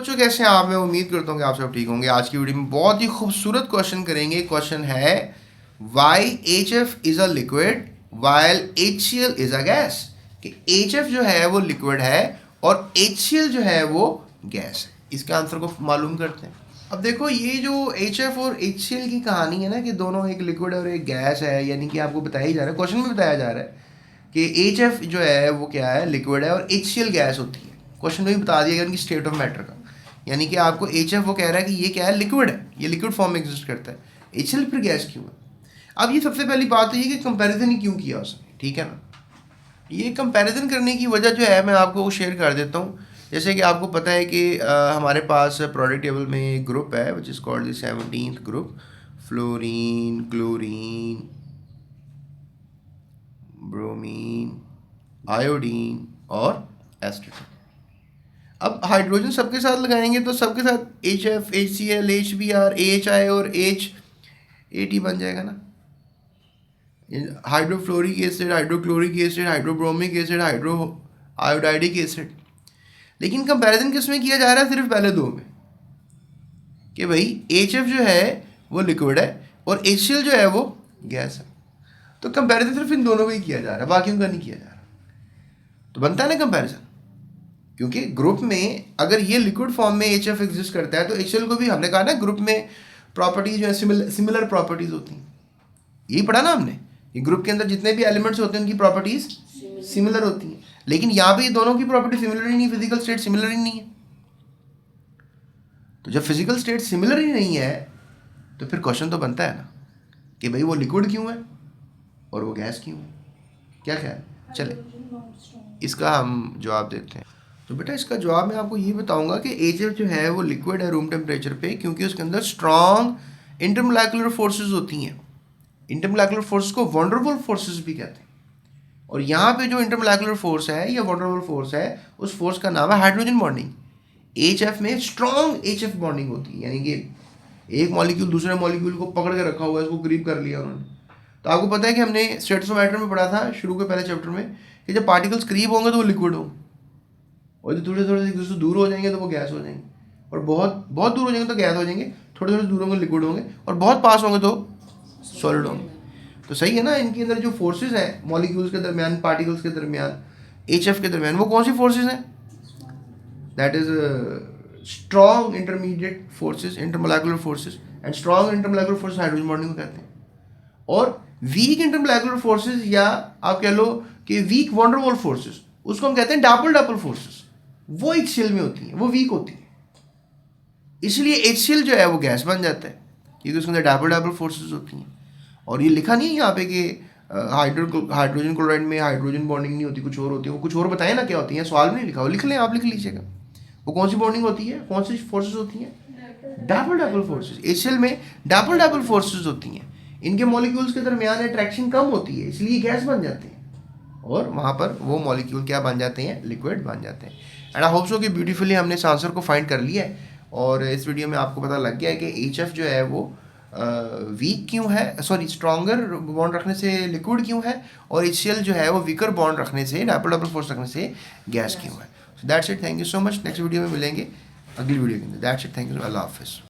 बच्चों कैसे हैं आप? मैं उम्मीद करता हूँ कि आप सब ठीक होंगे। आज की वीडियो में बहुत ही खूबसूरत क्वेश्चन करेंगे। क्वेश्चन है why H F is a liquid while HCl is a gas. कि HF जो है वो लिक्विड है और HCl जो है वो गैस है। इसके आंसर को मालूम करते हैं। अब देखो ये जो HF और HCl की कहानी है ना कि दोनों एक लिक्विड और एक गैस है, यानी कि आपको बताया ही जा रहा है, क्वेश्चन में बताया जा रहा है कि HF जो है वो क्या है, लिक्विड है, और HCl गैस होती है। क्वेश्चन में भी बता दिया गया उनकी स्टेट ऑफ मैटर का, यानी कि आपको HF वो कह रहा है कि ये क्या है, लिक्विड है, ये लिक्विड फॉर्म में एग्जिस्ट करता है। HCl फिर गैस क्यों है? अब ये सबसे पहली बात तो ये कि कंपैरिजन ही क्यों किया उसने, ठीक है ना। ये कंपैरिजन करने की वजह जो है मैं आपको शेयर कर देता हूँ। जैसे कि आपको पता है कि हमारे पास प्रोडक्ट टेबल में एक ग्रुप है which is called the 17th group, fluorine, chlorine, bromine, iodine और एस्टेटिन। अब हाइड्रोजन सबके साथ लगाएंगे तो सबके साथ HF, HCl, HBr, AHI और HAT बन जाएगा ना। Hydrofluoric acid, hydrochloric acid, hydrobromic acid, hydro iodidic acid. लेकिन कंपैरिजन किस में किया जा रहा है? सिर्फ पहले दो में, कि भाई HF जो है वो लिक्विड है और HCl जो है वो गैस है। तो कंपैरिजन सिर्फ इन दोनों का ही किया जा रहा है, बाकियों का नहीं किया जा रहा। तो बनता है ना कंपैरिजन, क्योंकि ग्रुप में अगर ये लिक्विड फॉर्म में HF एग्जिस्ट करता है तो HCl को भी, हमने कहा ना ग्रुप में प्रॉपर्टीज जो है सिमिलर प्रॉपर्टीज होती हैं। यही पढ़ा ना हमने, ये ग्रुप के अंदर जितने भी एलिमेंट्स होते हैं उनकी प्रॉपर्टीज सिमिलर होती हैं। लेकिन यहाँ पे ये दोनों की प्रॉपर्टी सिमिलर ही नहीं, फिजिकल स्टेट सिमिलर ही नहीं है। तो जब फिजिकल स्टेट सिमिलर ही नहीं है तो फिर क्वेश्चन तो बनता है ना कि भाई वो लिक्विड क्यों है और वो गैस क्यों है। क्या ख्याल? चले इसका हम जवाब देते हैं। तो बेटा इसका जवाब मैं आपको ये बताऊंगा कि HF जो है वो लिक्विड है रूम टेम्परेचर पे, क्योंकि उसके अंदर स्ट्रॉन्ग इंटरमोलेकुलर फोर्सेस होती हैं। इंटरमोलेकुलर फोर्स को वंडरफुल फोर्सेस भी कहते हैं। और यहाँ पे जो इंटरमोलेकुलर फोर्स है या वंडरफुल फोर्स है, उस फोर्स का नाम है हाइड्रोजन बॉन्डिंग। HF में स्ट्रॉन्ग HF बॉन्डिंग होती है, यानी कि एक मॉलिक्यूल दूसरे मॉलिक्यूल को पकड़ के रखा हुआ है, इसको करीब कर लिया उन्होंने। तो आपको पता है कि हमने स्टेट्स ऑफ मैटर में पढ़ा था शुरू के पहले चैप्टर में कि जब पार्टिकल्स करीब होंगे तो वो लिक्विड होंगे, और जो थोड़े थोड़े से एक दूसरे दूर हो जाएंगे तो वो गैस हो जाएंगे, और बहुत बहुत दूर हो जाएंगे तो गैस हो जाएंगे, थोड़े थोड़े दूर होंगे लिक्विड होंगे, और बहुत पास होंगे तो सॉलिड होंगे। तो सही है ना। इनके अंदर जो फोर्सेस हैं मॉलिक्यूल्स के दरमियान, पार्टिकल्स के दरमियान, HF के दरमियान, वो कौन सी फोर्सेस हैं? That is strong intermediate forces, intermolecular forces. And strong intermolecular forces hydrogen bonding को कहते हैं। और वीक इंटरमोलेकुलर फोर्सेस, या आप कह लो कि वीक वंडरवॉल फोर्सेस, उसको हम कहते हैं डाबल फोर्सेस। वो HCl में होती हैं, वो वीक होती है, इसलिए HCl जो है वो गैस बन जाता है, क्योंकि उसके अंदर डाबल फोर्सेस होती हैं। और ये लिखा नहीं है यहाँ पे कि हाइड्रोजन क्लोराइड में हाइड्रोजन बॉन्डिंग नहीं होती, कुछ और होती है। वो कुछ और बताए ना क्या होती है, सवाल में नहीं लिखा, वो लिख लें, आप लिख लीजिएगा। वो कौन सी बॉन्डिंग होती है, कौन सी फोर्सेस होती हैं? Double forces. HCl में डाबल फोर्सेस होती हैं। इनके मॉलिक्यूल्स के दरमियान अट्रैक्शन कम होती है, इसलिए गैस बन जाते हैं, और वहाँ पर वो मॉलिक्यूल क्या बन जाते हैं? लिक्विड बन जाते हैं। एंड आई होप सो कि ब्यूटीफुली हमने इस आंसर को फाइंड कर लिया है, और इस वीडियो में आपको पता लग गया है कि HF जो है वो वीक क्यों है, सॉरी स्ट्रॉन्गर बॉन्ड रखने से लिक्विड क्यों है, और HCl जो है वो वीकर बॉन्ड रखने से, डबल फोर्स रखने से गैस क्यों है। So that's it, thank you so much. Next video में मिलेंगे अगली वीडियो के अंदर। दैट्स इट, थैंक यू, अल्लाह हाफिज़।